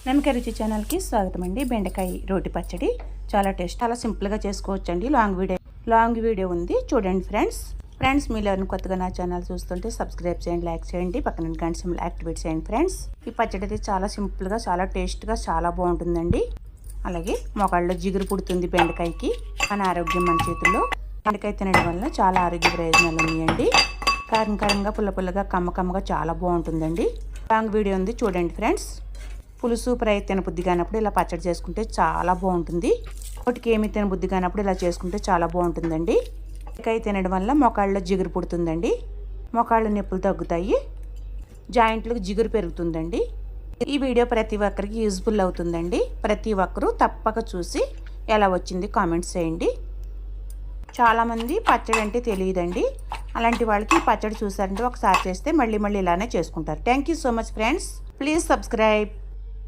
నమ్మక రుచి ఛానల్కి స్వాగతం అండి. బెండకాయ రోటి పచ్చడి చాలా టేస్ట్, చాలా సింపుల్గా చేసుకోవచ్చండి. లాంగ్ వీడియో ఉంది చూడండి ఫ్రెండ్స్ మీరు ఎవరైనా కొత్తగా నా ఛానల్ చూస్తుంటే సబ్స్క్రైబ్ చేయండి, లైక్ చేయండి, పక్కన గంట సింబల్ యాక్టివేట్ చేయండి ఫ్రెండ్స్. ఈ పచ్చడి అయితే చాలా సింపుల్గా, చాలా టేస్ట్గా, చాలా బాగుంటుందండి. అలాగే మోకాళ్ళలో జిగురు పుడుతుంది బెండకాయకి. మన ఆరోగ్యం మన చేతుల్లో. బెండకాయ తినడం వల్ల చాలా ఆరోగ్య ప్రయోజనాలు ఉన్నాయండి. కారంగా, పుల్లగా, కమ్మగా చాలా బాగుంటుందండి. లాంగ్ వీడియో ఉంది చూడండి ఫ్రెండ్స్. పులుసు ఫ్రై తినబుద్ధి కానప్పుడు ఇలా పచ్చడి చేసుకుంటే చాలా బాగుంటుంది. ఒకటికి ఏమి తినబుద్ధి కానప్పుడు ఇలా చేసుకుంటే చాలా బాగుంటుందండి. బెండకాయ తినడం వల్ల మోకాళ్ళలో జిగురు పుడుతుందండి. మోకాళ్ళ నొప్పులు తగ్గుతాయి, జాయింట్లకు జిగురు పెరుగుతుందండి. ఈ వీడియో ప్రతి ఒక్కరికి యూజ్ఫుల్ అవుతుందండి. ప్రతి ఒక్కరూ తప్పక చూసి ఎలా వచ్చింది కామెంట్స్ చేయండి. చాలామంది పచ్చడి అంటే తెలియదండి. అలాంటి వాళ్ళకి ఈ పచ్చడి చూసారంటే ఒకసారి చేస్తే మళ్ళీ ఇలానే చేసుకుంటారు. Thank you so much friends. Please subscribe.